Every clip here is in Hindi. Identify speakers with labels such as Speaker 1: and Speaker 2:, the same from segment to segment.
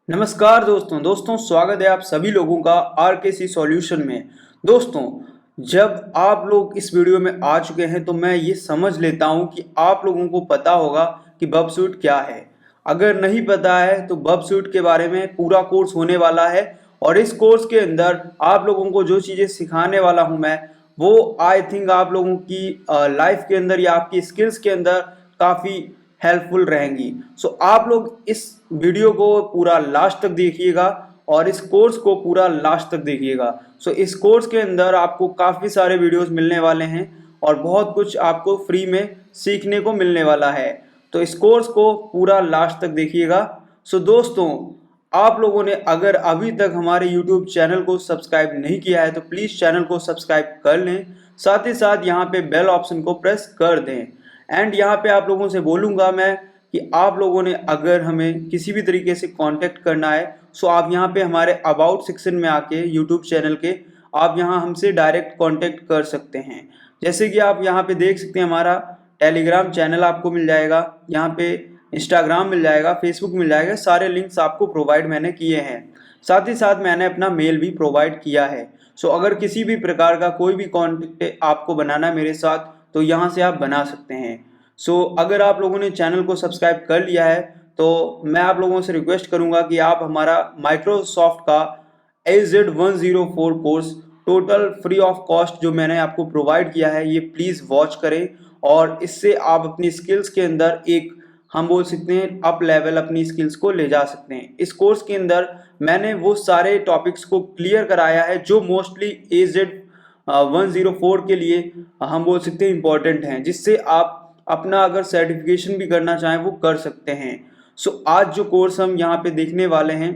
Speaker 1: नमस्कार दोस्तों स्वागत है आप सभी लोगों का आर के सी सॉल्यूशन में। दोस्तों, जब आप लोग इस वीडियो में आ चुके हैं तो मैं ये समझ लेता हूं कि आप लोगों को पता होगा कि बबसूट क्या है। अगर नहीं पता है तो बबसूट के बारे में पूरा कोर्स होने वाला है और इस कोर्स के अंदर आप लोगों को जो चीज़ें सिखाने वाला हूं मैं, वो आई थिंक आप लोगों की लाइफ के अंदर या आपकी स्किल्स के अंदर काफ़ी हेल्पफुल रहेंगी। सो आप लोग इस वीडियो को पूरा लास्ट तक देखिएगा और इस कोर्स को पूरा लास्ट तक देखिएगा। सो इस कोर्स के अंदर आपको काफ़ी सारे वीडियोस मिलने वाले हैं और बहुत कुछ आपको फ्री में सीखने को मिलने वाला है। तो इस कोर्स को पूरा लास्ट तक देखिएगा। सो दोस्तों, आप लोगों ने अगर अभी तक हमारे YouTube चैनल को सब्सक्राइब नहीं किया है तो प्लीज़ चैनल को सब्सक्राइब कर लें, साथ ही साथ यहाँ पे बेल ऑप्शन को प्रेस कर दें। एंड यहाँ पे आप लोगों से बोलूँगा मैं कि आप लोगों ने अगर हमें किसी भी तरीके से कांटेक्ट करना है सो आप यहाँ पे हमारे अबाउट सेक्शन में आके यूट्यूब चैनल के आप यहाँ हमसे डायरेक्ट कांटेक्ट कर सकते हैं। जैसे कि आप यहाँ पे देख सकते हैं, हमारा टेलीग्राम चैनल आपको मिल जाएगा, यहाँ पे इंस्टाग्राम मिल जाएगा, फेसबुक मिल जाएगा, सारे लिंक्स आपको प्रोवाइड मैंने किए हैं। साथ ही साथ मैंने अपना मेल भी प्रोवाइड किया है। सो अगर किसी भी प्रकार का कोई भी कॉन्टेक्ट आपको बनाना है मेरे साथ तो यहाँ से आप बना सकते हैं। सो अगर आप लोगों ने चैनल को सब्सक्राइब कर लिया है तो मैं आप लोगों से रिक्वेस्ट करूंगा कि आप हमारा माइक्रोसॉफ्ट का AZ104 course total free of cost जो मैंने आपको प्रोवाइड किया है ये प्लीज़ वॉच करें और इससे आप अपनी स्किल्स के अंदर एक, हम बोल सकते हैं, अप लेवल अपनी स्किल्स को ले जा सकते हैं। इस कोर्स के अंदर मैंने वो सारे टॉपिक्स को क्लियर कराया है जो मोस्टली AZ104 के लिए हम बोल सकते हैं इम्पोर्टेंट हैं, जिससे आप अपना अगर सर्टिफिकेशन भी करना चाहें वो कर सकते हैं। सो आज जो कोर्स हम यहाँ पे देखने वाले हैं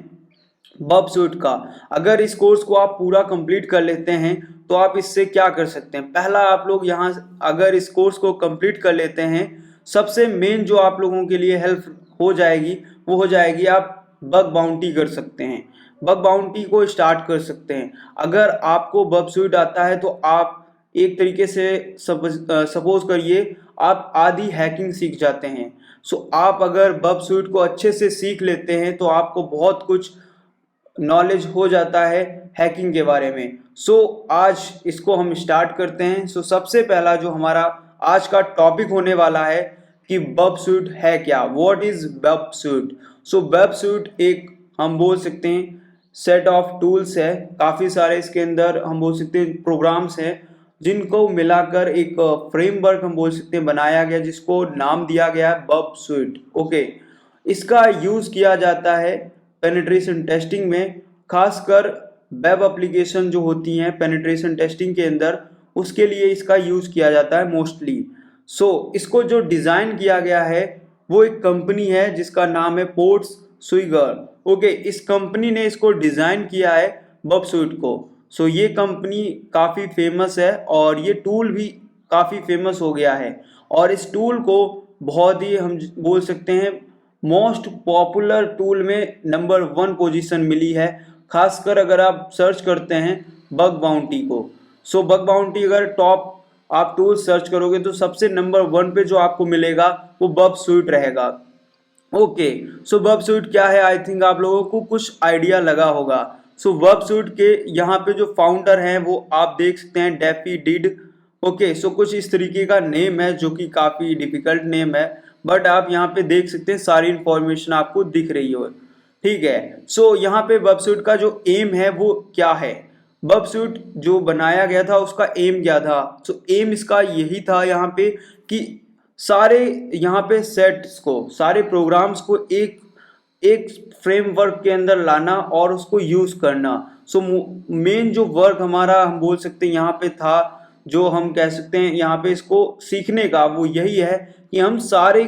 Speaker 1: बबसूट का, अगर इस कोर्स को आप पूरा कंप्लीट कर लेते हैं तो आप इससे क्या कर सकते हैं। पहला, आप लोग यहाँ अगर इस कोर्स को कंप्लीट कर लेते हैं, सबसे मेन जो आप लोगों के लिए हेल्प हो जाएगी वो हो जाएगी आप बग बाउंटी कर सकते हैं, बग बाउंटी को स्टार्ट कर सकते हैं। अगर आपको बबसूट आता है तो आप एक तरीके से सपोज करिए आप आधी हैकिंग सीख जाते हैं। सो आप अगर बबसूट को अच्छे से सीख लेते हैं तो आपको बहुत कुछ नॉलेज हो जाता है हैकिंग के बारे में। सो आज इसको हम स्टार्ट करते हैं। सो सबसे पहला जो हमारा आज का टॉपिक होने वाला है कि बबसूट है क्या, व्हाट इज बबसूट। सो बबसूट एक, हम बोल सकते हैं, सेट ऑफ टूल्स है, काफ़ी सारे इसके अंदर हम बोल सकते हैं प्रोग्राम्स हैं जिनको मिलाकर एक फ्रेमवर्क हम बोल सकते हैं बनाया गया, जिसको नाम दिया गया है बबसूट। ओके, इसका यूज़ किया जाता है पेनिट्रेशन टेस्टिंग में, खासकर वेब एप्लीकेशन जो होती हैं पेनिट्रेशन टेस्टिंग के अंदर, उसके लिए इसका यूज़ किया जाता है मोस्टली। सो इसको जो डिज़ाइन किया गया है वो एक कंपनी है जिसका नाम है पोर्ट्स सुइगर। ओके, इस कंपनी ने इसको डिज़ाइन किया है बबसूट को। सो ये कंपनी काफ़ी फेमस है और ये टूल भी काफ़ी फेमस हो गया है और इस टूल को बहुत ही, हम बोल सकते हैं, मोस्ट पॉपुलर टूल में नंबर 1 पोजीशन मिली है। खासकर अगर आप सर्च करते हैं बग बाउंटी को, सो बग बाउंटी अगर टॉप आप टूल सर्च करोगे तो सबसे नंबर 1 पे जो आपको मिलेगा वो बबसूट रहेगा। ओके, सो बबसूट क्या है, आई थिंक आप लोगों को कुछ आइडिया लगा होगा। सो बबसूट के यहाँ पे जो फाउंडर हैं वो आप देख सकते हैं, डेफी डिड। ओके, सो कुछ इस तरीके का नेम है जो कि काफ़ी डिफिकल्ट नेम है, बट आप यहाँ पे देख सकते हैं सारी इंफॉर्मेशन आपको दिख रही हो। ठीक है, सो यहाँ पे बबसूट का जो एम है वो क्या है, बबसूट जो बनाया गया था उसका एम क्या था। सो एम इसका यही था यहाँ पे कि सारे यहाँ पे सेट्स को, सारे प्रोग्राम्स को एक एक फ्रेमवर्क के अंदर लाना और उसको यूज करना। सो मेन जो वर्क हमारा, हम बोल सकते हैं, यहाँ पे था, जो हम कह सकते हैं यहाँ पे इसको सीखने का, वो यही है कि हम सारे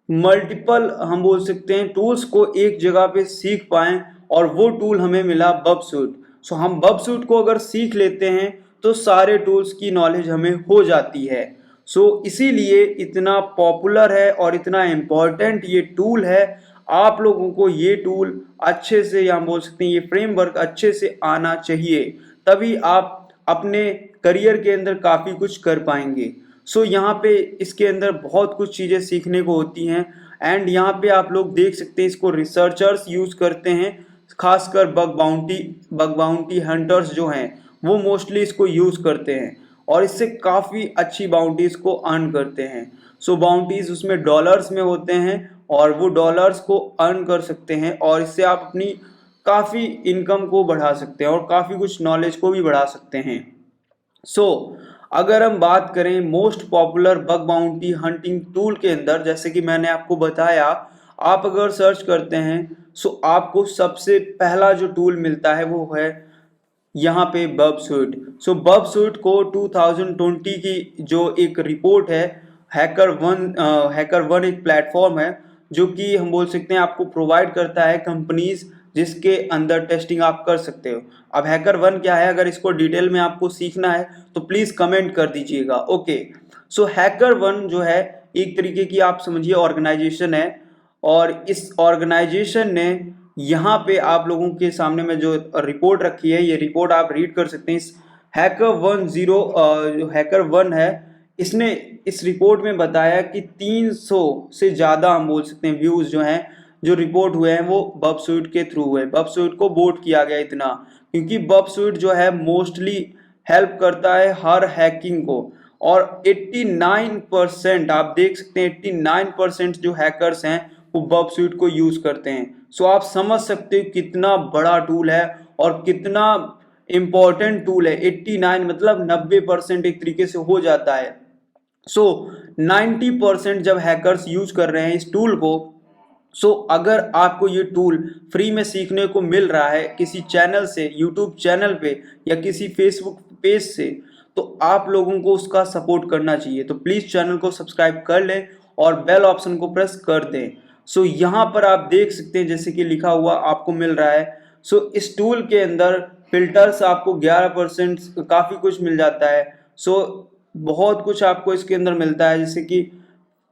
Speaker 1: मल्टीपल, हम बोल सकते हैं, टूल्स को एक जगह पे सीख पाएं और वो टूल हमें मिला बबसूट। सो हम बबसूट को अगर सीख लेते हैं तो सारे टूल्स की नॉलेज हमें हो जाती है। सो इसीलिए इतना पॉपुलर है और इतना इम्पोर्टेंट ये टूल है। आप लोगों को ये टूल अच्छे से, या हम बोल सकते हैं ये फ्रेमवर्क अच्छे से आना चाहिए, तभी आप अपने करियर के अंदर काफ़ी कुछ कर पाएंगे। सो यहाँ पे इसके अंदर बहुत कुछ चीज़ें सीखने को होती हैं एंड यहाँ पे आप लोग देख सकते हैं इसको रिसर्चर्स यूज करते हैं, खासकर बग बाउंटी हंटर्स जो हैं वो मोस्टली इसको यूज करते हैं और इससे काफ़ी अच्छी बाउंटीज को अर्न करते हैं। सो बाउंटीज उसमें डॉलर्स में होते हैं और वो डॉलर्स को अर्न कर सकते हैं और इससे आप अपनी काफ़ी इनकम को बढ़ा सकते हैं और काफ़ी कुछ नॉलेज को भी बढ़ा सकते हैं। सो अगर हम बात करें most popular bug bounty hunting tool के अंदर, जैसे कि मैंने आपको बताया, आप अगर सर्च करते हैं सो आपको सबसे पहला जो टूल मिलता है वो है यहाँ पे बबसूट। सो बबसूट को 2020 की जो एक रिपोर्ट है, हैकर वन एक प्लेटफॉर्म है जो कि हम बोल सकते हैं आपको प्रोवाइड करता है कंपनीज जिसके अंदर टेस्टिंग आप कर सकते हो। अब हैकर वन क्या है, अगर इसको डिटेल में आपको सीखना है तो प्लीज़ कमेंट कर दीजिएगा। ओके, सो हैकर वन जो है एक तरीके की आप समझिए ऑर्गेनाइजेशन है और इस ऑर्गेनाइजेशन ने यहाँ पे आप लोगों के सामने में जो रिपोर्ट रखी है, ये रिपोर्ट आप रीड कर सकते हैं। इस जो हैकर वन है, इसने इस रिपोर्ट में बताया कि 300 से ज़्यादा हम बोल सकते हैं व्यूज़ जो हैं जो रिपोर्ट हुए हैं वो बबसूट के थ्रू हुए। बबसूट को वोट किया गया इतना, क्योंकि बबसूट जो है मोस्टली हेल्प करता है हर हैकिंग को और 89% आप देख सकते हैं 89% जो हैकर्स हैं वो बबसूट को यूज़ करते हैं। सो आप समझ सकते हो कितना बड़ा टूल है और कितना इम्पोर्टेंट टूल है। 89 मतलब 90% एक तरीके से हो जाता है। सो 90% जब हैकर्स यूज कर रहे हैं इस टूल को, सो अगर आपको ये टूल फ्री में सीखने को मिल रहा है किसी चैनल से, यूट्यूब चैनल पे या किसी फेसबुक पेज से, तो आप लोगों को उसका सपोर्ट करना चाहिए। तो प्लीज़ चैनल को सब्सक्राइब कर लें और बेल ऑप्शन को प्रेस कर दें। सो यहाँ पर आप देख सकते हैं जैसे कि लिखा हुआ आपको मिल रहा है। सो इस टूल के अंदर फिल्टर्स आपको 11% काफ़ी कुछ मिल जाता है। सो बहुत कुछ आपको इसके अंदर मिलता है, जैसे कि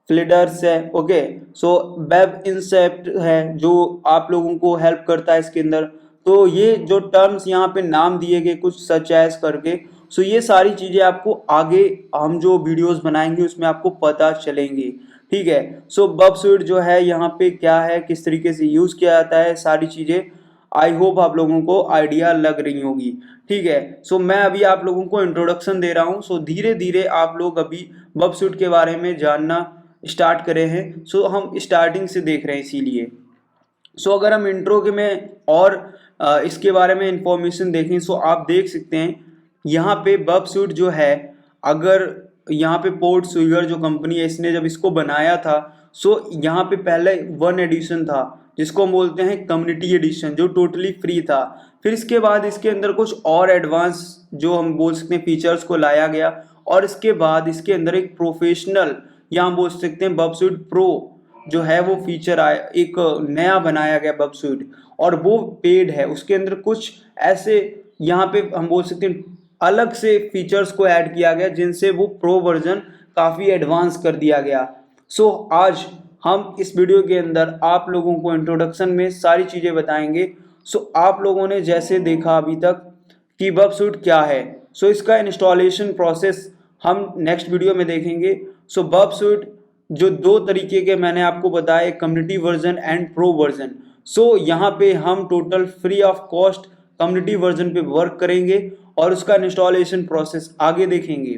Speaker 1: फ्लिडर्स है, ओके, सो वेब इंसेप्ट है जो आप लोगों को हेल्प करता है इसके अंदर। तो ये जो टर्म्स यहाँ पे नाम दिए गए कुछ सच एज करके, सो ये सारी चीज़ें आपको आगे हम जो वीडियोस बनाएंगे उसमें आपको पता चलेंगी, ठीक है। सो बबसूट जो है यहाँ पे क्या है, किस तरीके से यूज़ किया जाता है, सारी चीज़ें आई होप आप लोगों को आइडिया लग रही होगी, ठीक है। सो मैं अभी आप लोगों को इंट्रोडक्शन दे रहा हूँ। सो धीरे धीरे आप लोग अभी बबसूट के बारे में जानना स्टार्ट करे हैं। सो हम स्टार्टिंग से देख रहे हैं इसीलिए। सो अगर हम इंट्रो के में और इसके बारे में इंफॉर्मेशन देखें, सो आप देख सकते हैं यहाँ पे बबसूट जो है, अगर यहाँ पे पोर्ट सुगर जो कंपनी है इसने जब इसको बनाया था, सो यहाँ पे पहले 1 एडिशन था जिसको हम बोलते हैं कम्युनिटी एडिशन, जो टोटली फ्री था। फिर इसके बाद इसके अंदर कुछ और एडवांस जो हम बोल सकते हैं फीचर्स को लाया गया और इसके बाद इसके अंदर एक प्रोफेशनल या हम बोल सकते हैं बबसूट प्रो जो है वो फीचर आया, एक नया बनाया गया बबसूट और वो पेड है। उसके अंदर कुछ ऐसे यहाँ पे हम बोल सकते हैं अलग से फीचर्स को ऐड किया गया जिनसे वो प्रो वर्जन काफ़ी एडवांस कर दिया गया। सो आज हम इस वीडियो के अंदर आप लोगों को इंट्रोडक्शन में सारी चीज़ें बताएंगे। सो आप लोगों ने जैसे देखा अभी तक कि बबसूट क्या है, सो इसका इंस्टॉलेशन प्रोसेस हम नेक्स्ट वीडियो में देखेंगे। सो बबसूट जो 2 तरीके के मैंने आपको बताया, community version and pro version. So यहाँ पे हम total free of cost community version पे वर्क करेंगे और उसका इंस्टॉलेशन प्रोसेस आगे देखेंगे।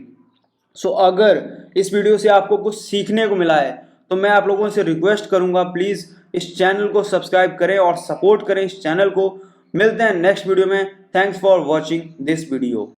Speaker 1: सो अगर इस वीडियो से आपको कुछ सीखने को मिला है तो मैं आप लोगों से रिक्वेस्ट करूंगा प्लीज़ इस चैनल को सब्सक्राइब करें और सपोर्ट करें इस चैनल को। मिलते हैं नेक्स्ट वीडियो में। Thanks for watching this video.